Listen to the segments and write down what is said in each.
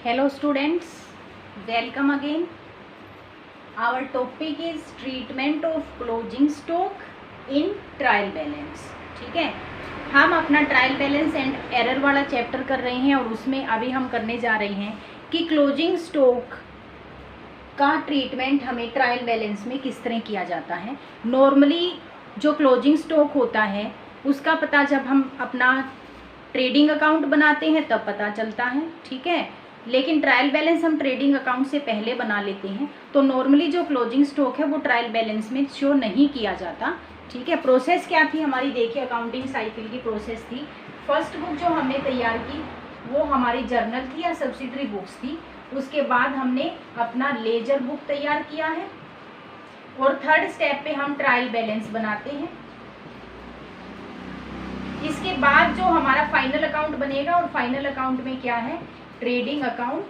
Hello students, welcome again. Our topic is treatment of closing stock in trial balance. ठीक है, हम अपना trial balance and error वाला chapter कर रहे हैं और उसमें अभी हम करने जा रहे हैं कि क्लोजिंग स्टॉक का ट्रीटमेंट हमें ट्रायल बैलेंस में किस तरह किया जाता है। नॉर्मली जो क्लोजिंग स्टॉक होता है उसका पता जब हम अपना ट्रेडिंग अकाउंट बनाते हैं तब पता चलता है, ठीक है। लेकिन ट्रायल बैलेंस हम ट्रेडिंग अकाउंट से पहले बना लेते हैं, तो नॉर्मली जो क्लोजिंग स्टॉक है वो ट्रायल बैलेंस में शो नहीं किया जाता, ठीक है। प्रोसेस क्या थी हमारी, देखिए अकाउंटिंग साइकिल की प्रोसेस थी। फर्स्ट बुक जो हमने तैयार की वो हमारी जर्नल थी या सब्सिडरी बुक्स थी। उसके बाद हमने अपना लेजर बुक तैयार किया है और थर्ड स्टेप पे हम ट्रायल बैलेंस बनाते हैं। इसके बाद जो हमारा फाइनल अकाउंट बनेगा और फाइनल अकाउंट में क्या है, trading account,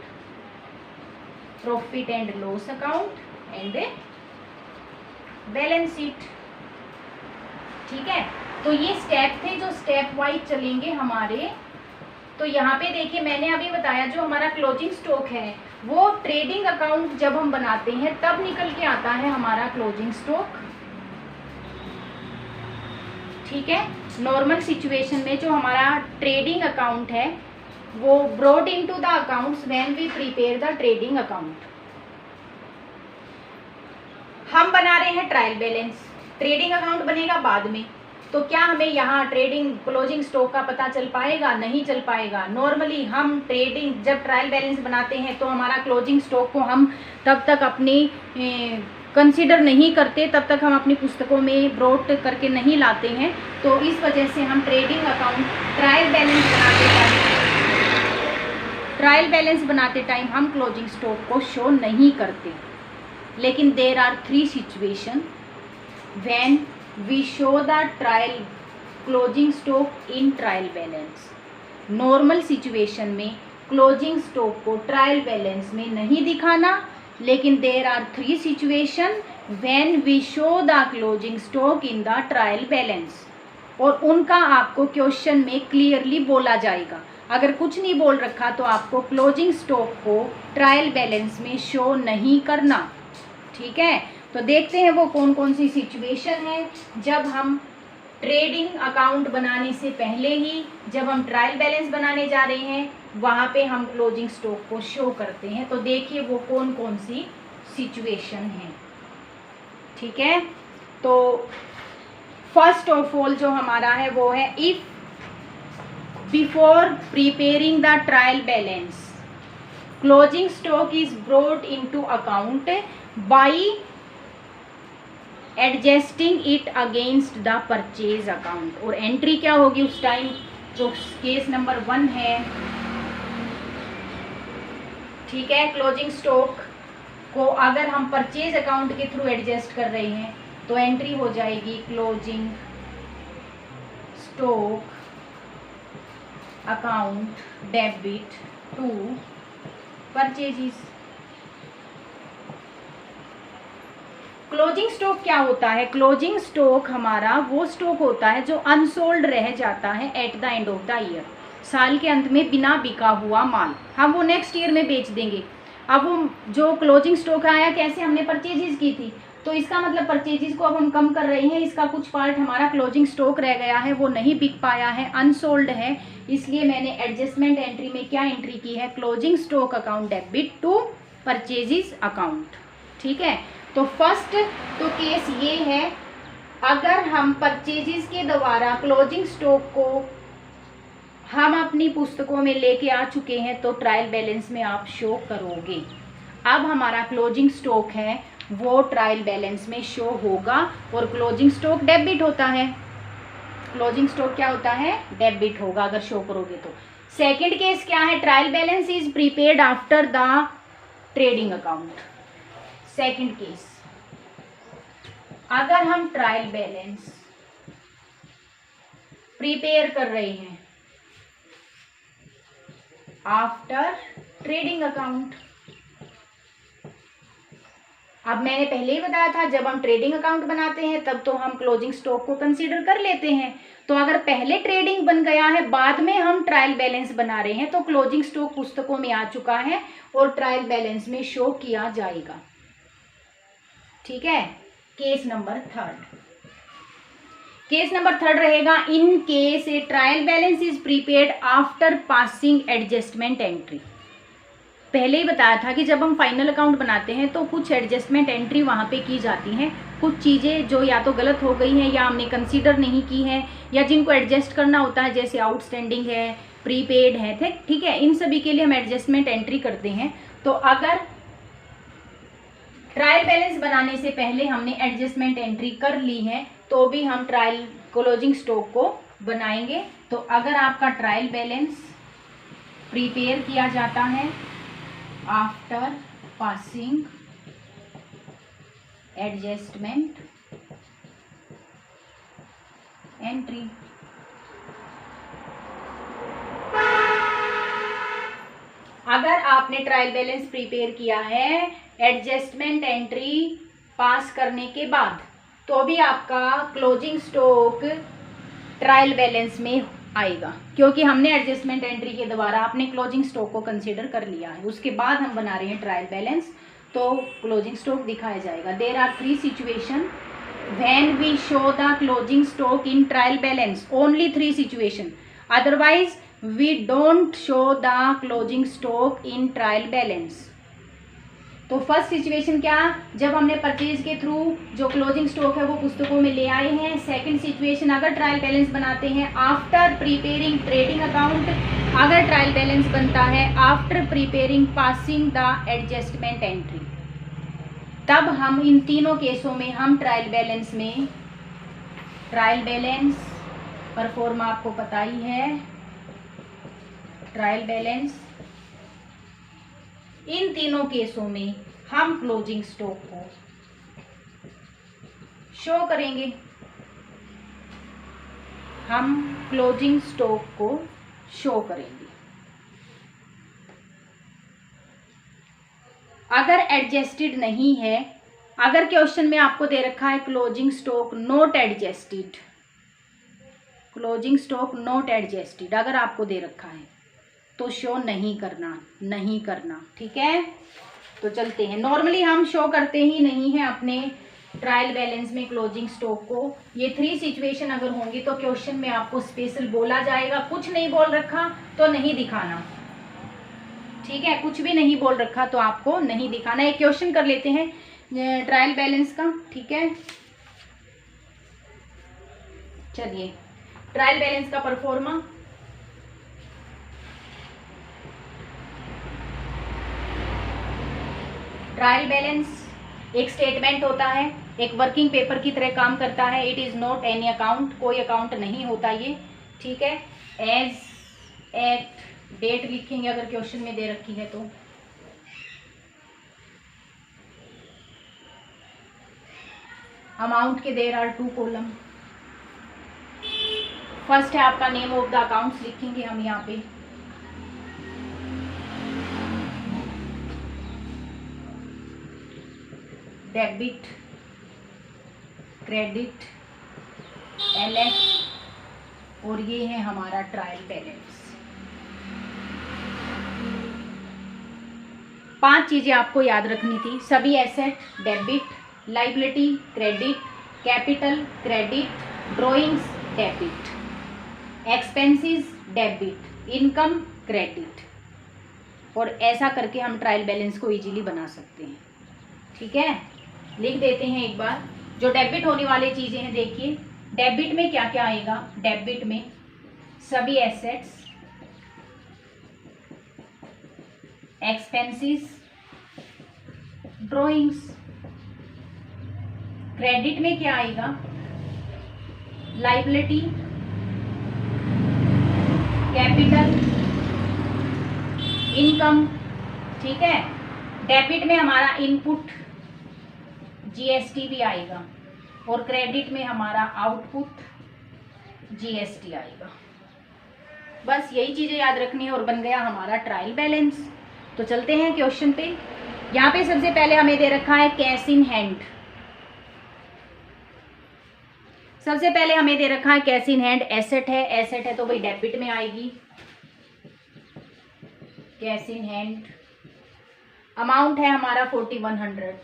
profit and loss account and balance sheet, ठीक है। तो ये स्टेप थे जो स्टेप वाइज चलेंगे हमारे। तो यहाँ पे देखिए मैंने अभी बताया जो हमारा क्लोजिंग स्टॉक है वो ट्रेडिंग अकाउंट जब हम बनाते हैं तब निकल के आता है हमारा क्लोजिंग स्टॉक, ठीक है। नॉर्मल सिचुएशन में जो हमारा ट्रेडिंग अकाउंट है वो brought into the accounts when we prepare the trading account. हम बना रहे हैं ट्रायल बैलेंस, ट्रेडिंग अकाउंट बनेगा बाद में, तो क्या हमें यहाँ ट्रेडिंग क्लोजिंग स्टॉक का पता चल पाएगा? नहीं चल पाएगा। नॉर्मली हम ट्रेडिंग जब ट्रायल बैलेंस बनाते हैं तो हमारा क्लोजिंग स्टॉक को हम तब तक अपनी कंसीडर नहीं करते, तब तक हम अपनी पुस्तकों में ब्रॉट करके नहीं लाते हैं। तो इस वजह से हम ट्रेडिंग अकाउंट ट्रायल बैलेंस बनाते टाइम हम क्लोजिंग स्टॉक को शो नहीं करते। लेकिन there are 3 situation when we show the trial closing stock in trial balance. Normal situation में क्लोजिंग स्टॉक को ट्रायल बैलेंस में नहीं दिखाना, लेकिन there are 3 situation when we show the closing stock इन द ट्रायल बैलेंस, और उनका आपको क्वेश्चन में क्लियरली बोला जाएगा। अगर कुछ नहीं बोल रखा तो आपको क्लोजिंग स्टॉक को ट्रायल बैलेंस में शो नहीं करना, ठीक है। तो देखते हैं वो कौन कौन सी सिचुएशन है जब हम ट्रेडिंग अकाउंट बनाने से पहले ही जब हम ट्रायल बैलेंस बनाने जा रहे हैं वहाँ पे हम क्लोजिंग स्टॉक को शो करते हैं। तो देखिए वो कौन कौन सी सिचुएशन है, ठीक है। तो फर्स्ट ऑफ ऑल जो हमारा है वो है इफ बिफोर प्रिपेयरिंग द ट्रायल balance closing stock is brought into account by adjusting it against the purchase account. और एंट्री क्या होगी उस टाइम, जो केस नंबर 1 है, ठीक है। क्लोजिंग स्टॉक को अगर हम परचेज अकाउंट के थ्रू एडजस्ट कर रहे हैं तो एंट्री हो जाएगी closing stock account debit to purchases. Closing stock क्या होता है? क्लोजिंग स्टॉक हमारा वो स्टॉक होता है जो अनसोल्ड रह जाता है at the end of the year. साल के अंत में बिना बिका हुआ माल हम वो नेक्स्ट ईयर में बेच देंगे। अब वो जो क्लोजिंग स्टॉक आया कैसे, हमने परचेजेस की थी, तो इसका मतलब परचेजेस को अब हम कम कर रहे हैं, इसका कुछ पार्ट हमारा क्लोजिंग स्टॉक रह गया है, वो नहीं बिक पाया है, अनसोल्ड है। इसलिए मैंने एडजस्टमेंट एंट्री में क्या एंट्री की है, closing stock account debit to purchases account, ठीक है। तो फर्स्ट तो केस ये है, अगर हम परचेजेस के द्वारा क्लोजिंग स्टॉक को हम अपनी पुस्तकों में लेके आ चुके हैं तो ट्रायल बैलेंस में आप शो करोगे। अब हमारा क्लोजिंग स्टॉक है वो ट्रायल बैलेंस में शो होगा और क्लोजिंग स्टॉक डेबिट होता है। क्लोजिंग स्टॉक क्या होता है, डेबिट होगा अगर शो करोगे तो। सेकंड केस क्या है, trial balance is prepared after the trading account. Second case, अगर हम ट्रायल बैलेंस प्रिपेयर कर रहे हैं आफ्टर ट्रेडिंग अकाउंट, अब मैंने पहले ही बताया था जब हम ट्रेडिंग अकाउंट बनाते हैं तब तो हम क्लोजिंग स्टॉक को कंसीडर कर लेते हैं। तो अगर पहले ट्रेडिंग बन गया है, बाद में हम ट्रायल बैलेंस बना रहे हैं, तो क्लोजिंग स्टॉक पुस्तकों में आ चुका है और ट्रायल बैलेंस में शो किया जाएगा। ठीक है। केस नंबर थर्ड रहेगा, in case A trial balance is prepaid after passing adjustment entry. पहले ही बताया था कि जब हम फाइनल अकाउंट बनाते हैं तो कुछ एडजस्टमेंट एंट्री वहाँ पे की जाती हैं, कुछ चीज़ें जो या तो गलत हो गई हैं या हमने कंसीडर नहीं की हैं या जिनको एडजस्ट करना होता है, जैसे आउटस्टैंडिंग है, प्रीपेड है, ठीक है, इन सभी के लिए हम एडजस्टमेंट एंट्री करते हैं। तो अगर ट्रायल बैलेंस बनाने से पहले हमने एडजस्टमेंट एंट्री कर ली है तो भी हम ट्रायल क्लोजिंग स्टॉक को बनाएंगे। तो अगर आपका ट्रायल बैलेंस प्रिपेयर किया जाता है आफ्टर पासिंग एडजस्टमेंट एंट्री, अगर आपने ट्रायल बैलेंस प्रिपेयर किया है एडजस्टमेंट एंट्री पास करने के बाद, तो भी आपका क्लोजिंग स्टॉक ट्रायल बैलेंस में आएगा, क्योंकि हमने एडजस्टमेंट एंट्री के द्वारा अपने क्लोजिंग स्टॉक को कंसीडर कर लिया है। उसके बाद हम बना रहे हैं ट्रायल बैलेंस, तो क्लोजिंग स्टॉक दिखाया जाएगा। There are 3 situation when we show the closing stock in trial balance, only 3 situation, otherwise we don't show the closing stock in trial balance. तो फर्स्ट सिचुएशन क्या, जब हमने परचेज के through जो closing stock है वो पुस्तकों में ले आए हैं। सेकंड सिचुएशन, अगर ट्रायल बैलेंस बनाते हैं आफ्टर प्रिपेयरिंग ट्रेडिंग अकाउंट, अगर ट्रायल बैलेंस बनता है after preparing passing the adjustment entry, तब हम इन तीनों केसों में हम ट्रायल बैलेंस में, ट्रायल बैलेंस परफॉर्मा आपको पता ही है, ट्रायल बैलेंस, इन तीनों केसों में हम क्लोजिंग स्टॉक को शो करेंगे, हम क्लोजिंग स्टॉक को शो करेंगे। अगर एडजस्टेड नहीं है, अगर क्वेश्चन में आपको दे रखा है closing stock not adjusted, closing stock not adjusted अगर आपको दे रखा है तो शो नहीं करना, ठीक है। तो चलते हैं, नॉर्मली हम शो करते ही नहीं हैं अपने ट्रायल बैलेंस में क्लोजिंग स्टॉक को। ये 3 सिचुएशन अगर होंगी तो क्वेश्चन में आपको स्पेशल बोला जाएगा, कुछ नहीं बोल रखा तो नहीं दिखाना, ठीक है, कुछ भी नहीं बोल रखा तो आपको नहीं दिखाना। एक क्वेश्चन कर लेते हैं ट्रायल बैलेंस का, ठीक है। चलिए, ट्रायल बैलेंस का परफॉर्मा, ट्रायल बैलेंस एक स्टेटमेंट होता है, एक वर्किंग पेपर की तरह काम करता है। It is not any account, कोई अकाउंट नहीं होता ये, ठीक है। एज एट डेट लिखेंगे अगर क्वेश्चन में दे रखी है तो। अमाउंट के देयर आर 2 कॉलम। फर्स्ट है आपका नेम ऑफ द अकाउंट्स, लिखेंगे हम यहाँ पे, डेबिट, क्रेडिट, एलएफ, और ये है हमारा ट्रायल बैलेंस। 5 चीजें आपको याद रखनी थी। सभी asset debit, liability credit, capital credit, drawings debit, expenses debit, income credit, और ऐसा करके हम ट्रायल बैलेंस को इजीली बना सकते हैं, ठीक है। लिख देते हैं एक बार, जो डेबिट होने वाली चीजें हैं, देखिए डेबिट में क्या क्या आएगा। डेबिट में सभी एसेट्स, एक्सपेंसेस, ड्रॉइंग्स। क्रेडिट में क्या आएगा, लाइबिलिटी, कैपिटल, इनकम, ठीक है। डेबिट में हमारा इनपुट जीएसटी भी आएगा, और क्रेडिट में हमारा आउटपुट जीएसटी आएगा। बस यही चीजें याद रखनी है और बन गया हमारा ट्रायल बैलेंस। तो चलते हैं क्वेश्चन पे। यहाँ पे सबसे पहले हमें दे रखा है कैश इन हैंड। सबसे पहले हमें दे रखा है कैश इन हैंड, एसेट है तो भाई डेबिट में आएगी। कैश इन हैंड, अमाउंट है हमारा 4100,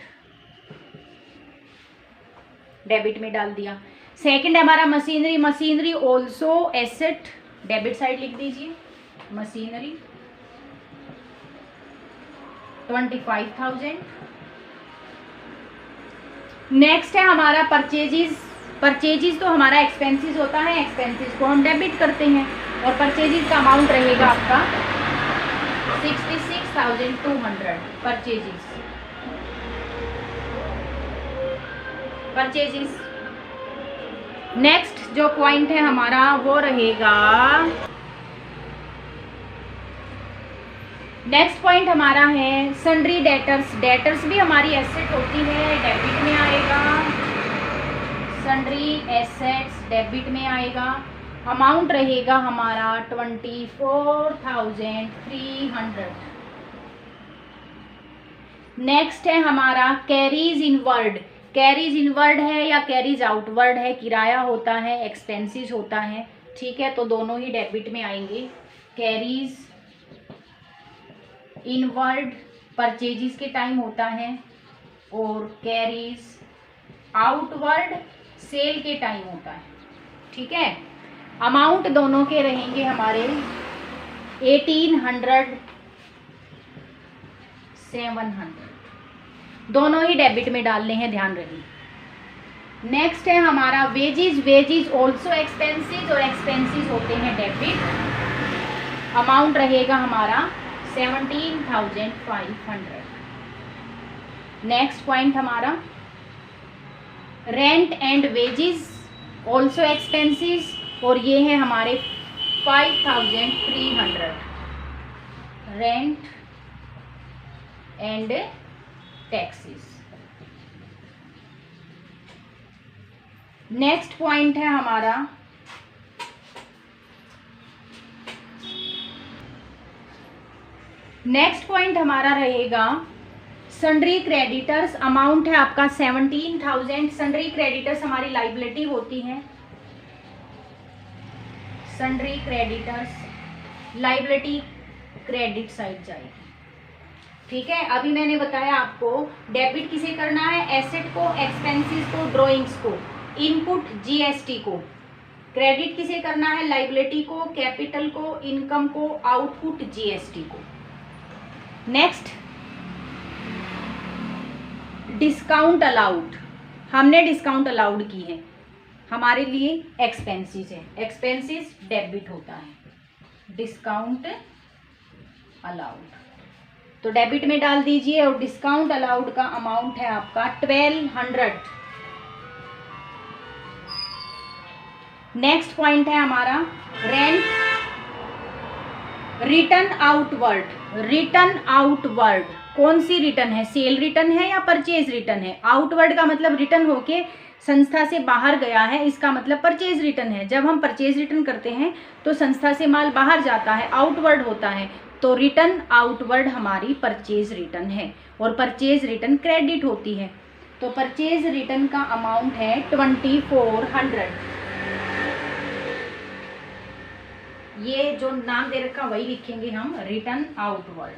डेबिट में डाल दिया। सेकंड है हमारा machinery, machinery also asset, debit side लिख दीजिए। मशीनरी 25,000। नेक्स्ट है हमारा परचेजेस, परचेजेस तो हमारा एक्सपेंसेस होता है, एक्सपेंसेस को हम डेबिट करते हैं और परचेजेस का अमाउंट रहेगा आपका 66,200। परचेजेस। नेक्स्ट जो पॉइंट है हमारा वो रहेगा, नेक्स्ट पॉइंट हमारा है सन्ड्री डेटर्स। डेटर्स भी हमारी एसेट होती है, डेबिट में आएगा। सन्ड्री एसेट्स डेबिट में आएगा। अमाउंट रहेगा हमारा 24,300। नेक्स्ट है हमारा कैरीज इनवर्ड। कैरीज इनवर्ड है या कैरीज आउटवर्ड है, किराया होता है, एक्सपेंसेस होता है, ठीक है, तो दोनों ही डेबिट में आएंगे। कैरीज इनवर्ड परचेजेस के टाइम होता है और कैरीज आउटवर्ड सेल के टाइम होता है, ठीक है। अमाउंट दोनों के रहेंगे हमारे 1800, 700, दोनों ही डेबिट में डालने हैं, ध्यान रखिए। नेक्स्ट है हमारा वेजेस। वेजेस ऑल्सो एक्सपेंसेस और एक्सपेंसेस होते हैं डेबिट। अमाउंट रहेगा हमारा 17,500। नेक्स्ट पॉइंट हमारा rent and wages also expenses और ये है हमारे 5,300। Rent and taxes. Next point है हमारा रहेगा सन्ड्री क्रेडिटर्स। अमाउंट है आपका 17,000। सन्ड्री क्रेडिटर्स हमारी लाइबिलिटी होती है। Sundry creditors liability credit side जाएगी, ठीक है। अभी मैंने बताया आपको डेबिट किसे करना है, एसेट को, एक्सपेंसेस को, ड्रॉइंग्स को, इनपुट जीएसटी को। क्रेडिट किसे करना है, लाइबिलिटी को, कैपिटल को, इनकम को, आउटपुट जीएसटी को। Next discount allowed. हमने डिस्काउंट अलाउड की है, हमारे लिए एक्सपेंसेस है, एक्सपेंसेस डेबिट होता है। डिस्काउंट अलाउड तो डेबिट में डाल दीजिए और डिस्काउंट अलाउड का अमाउंट है आपका 1200। नेक्स्ट पॉइंट है हमारा rent. Return outward. Return outward कौन सी रिटर्न है, सेल रिटर्न है या परचेज रिटर्न है। आउटवर्ड का मतलब रिटर्न होके संस्था से बाहर गया है, इसका मतलब परचेज रिटर्न है। जब हम परचेज रिटर्न करते हैं तो संस्था से माल बाहर जाता है, आउटवर्ड होता है, तो रिटर्न आउटवर्ड हमारी परचेज रिटर्न है और परचेज रिटर्न क्रेडिट होती है। तो परचेज रिटर्न का अमाउंट है 2400। ये जो नाम दे रखा वही लिखेंगे हम, रिटर्न आउटवर्ड।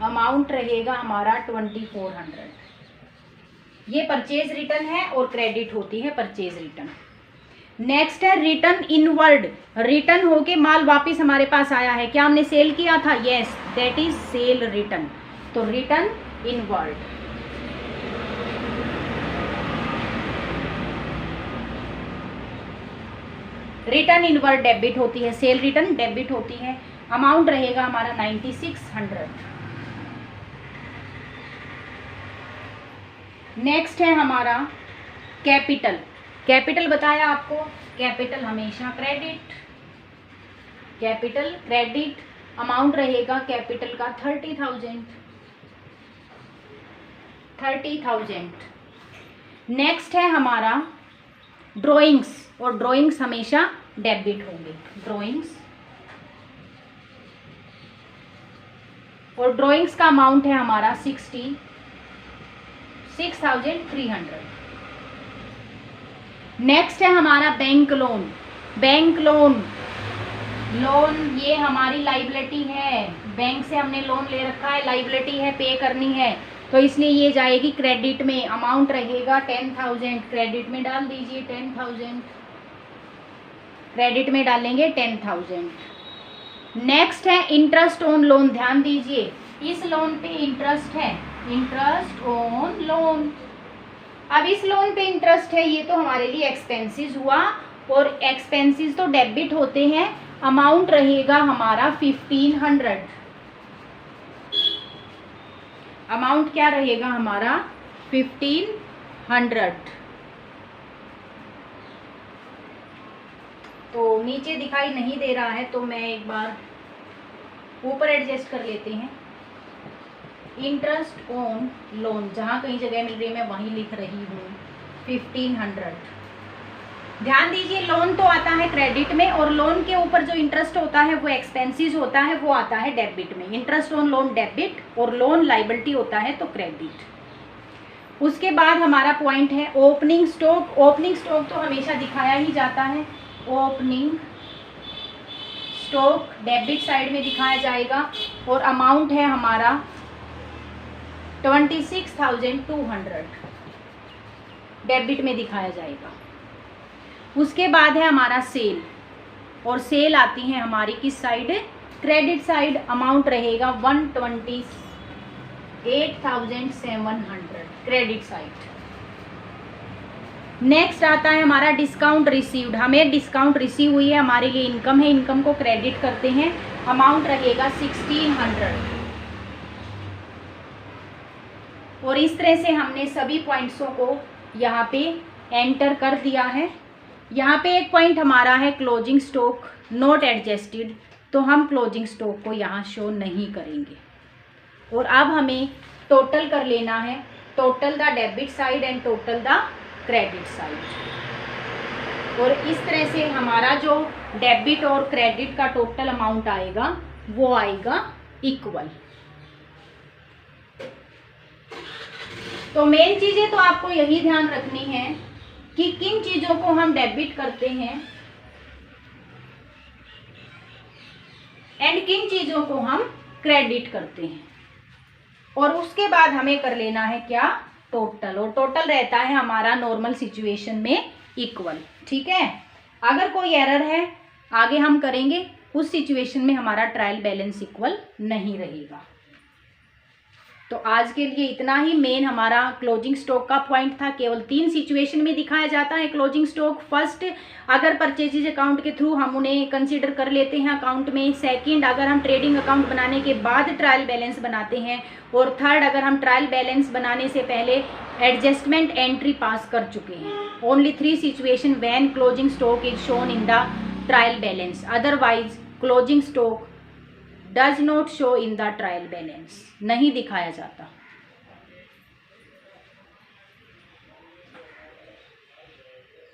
अमाउंट रहेगा हमारा 2400। ये परचेज रिटर्न है और क्रेडिट होती है परचेज रिटर्न। नेक्स्ट है रिटर्न इनवर्ड। रिटर्न होके माल वापस हमारे पास आया है, क्या हमने सेल किया था, yes, that is sale return. तो return inward. Return inward debit होती है, सेल रिटर्न डेबिट होती है। अमाउंट रहेगा हमारा 9600। नेक्स्ट है हमारा कैपिटल। कैपिटल बताया आपको, कैपिटल हमेशा क्रेडिट, कैपिटल क्रेडिट। अमाउंट रहेगा कैपिटल का 30,000। नेक्स्ट है हमारा ड्राइंग्स और ड्राइंग्स हमेशा डेबिट होंगे। ड्राइंग्स और ड्रॉइंग्स का अमाउंट है हमारा 66,300। नेक्स्ट है हमारा बैंक लोन। बैंक लोन ये हमारी लाइबिलिटी है, बैंक से हमने लोन ले रखा है, लाइबिलिटी है, पे करनी है, तो इसलिए ये जाएगी क्रेडिट में। अमाउंट रहेगा 10,000, क्रेडिट में डाल दीजिए 10,000, क्रेडिट में डालेंगे 10,000। नेक्स्ट है इंटरेस्ट ऑन लोन। ध्यान दीजिए, इस लोन पे इंटरेस्ट है, इंटरेस्ट ऑन लोन। अब इस लोन पे इंटरेस्ट है, ये तो हमारे लिए एक्सपेंसेस हुआ, और एक्सपेंसेस तो डेबिट होते हैं। अमाउंट रहेगा हमारा 1500। अमाउंट क्या रहेगा हमारा 1500। तो नीचे दिखाई नहीं दे रहा है, तो मैं एक बार ऊपर एडजस्ट कर लेते हैं। इंटरेस्ट ऑन लोन, जहाँ कहीं जगह मिल रही है मैं वहीं लिख रही हूँ 1500। ध्यान दीजिए, लोन तो आता है क्रेडिट में, और लोन के ऊपर जो इंटरेस्ट होता है वो एक्सपेंसेस होता है, वो आता है डेबिट में। इंटरेस्ट ऑन लोन डेबिट, और लोन लाइबिलिटी होता है तो क्रेडिट। उसके बाद हमारा पॉइंट है ओपनिंग स्टॉक। ओपनिंग स्टॉक तो हमेशा दिखाया ही जाता है। ओपनिंग स्टॉक डेबिट साइड में दिखाया जाएगा, और अमाउंट है हमारा 26,200, डेबिट में दिखाया जाएगा। उसके बाद है हमारा सेल, और सेल आती है हमारी किस साइड, क्रेडिट साइड। अमाउंट रहेगा 128,700, क्रेडिट साइड। नेक्स्ट आता है हमारा डिस्काउंट रिसीव्ड। हमें डिस्काउंट रिसीव हुई है, हमारे लिए इनकम है, इनकम को क्रेडिट करते हैं। अमाउंट रहेगा 1600। और इस तरह से हमने सभी पॉइंट्सों को यहाँ पे एंटर कर दिया है। यहाँ पे एक पॉइंट हमारा है क्लोजिंग स्टॉक नॉट एडजस्टेड, तो हम क्लोजिंग स्टॉक को यहाँ शो नहीं करेंगे। और अब हमें टोटल कर लेना है, total the debit side and total the credit side. और इस तरह से हमारा जो डेबिट और क्रेडिट का टोटल अमाउंट आएगा वो आएगा इक्वल। तो मेन चीज़ें तो आपको यही ध्यान रखनी है कि किन चीज़ों को हम डेबिट करते हैं एंड किन चीज़ों को हम क्रेडिट करते हैं। और उसके बाद हमें कर लेना है क्या, टोटल। और टोटल रहता है हमारा नॉर्मल सिचुएशन में इक्वल। ठीक है, अगर कोई एरर है आगे हम करेंगे, उस सिचुएशन में हमारा ट्रायल बैलेंस इक्वल नहीं रहेगा। तो आज के लिए इतना ही। मेन हमारा क्लोजिंग स्टॉक का पॉइंट था। केवल 3 सिचुएशन में दिखाया जाता है क्लोजिंग स्टॉक। फर्स्ट, अगर परचेजेज अकाउंट के थ्रू हम उन्हें कंसीडर कर लेते हैं अकाउंट में। सेकंड, अगर हम ट्रेडिंग अकाउंट बनाने के बाद ट्रायल बैलेंस बनाते हैं। और थर्ड, अगर हम ट्रायल बैलेंस बनाने से पहले एडजस्टमेंट एंट्री पास कर चुके हैं। Only 3 situation when closing stock is shown in द ट्रायल balance, otherwise closing stock does not show in द ट्रायल बैलेंस, नहीं दिखाया जाता।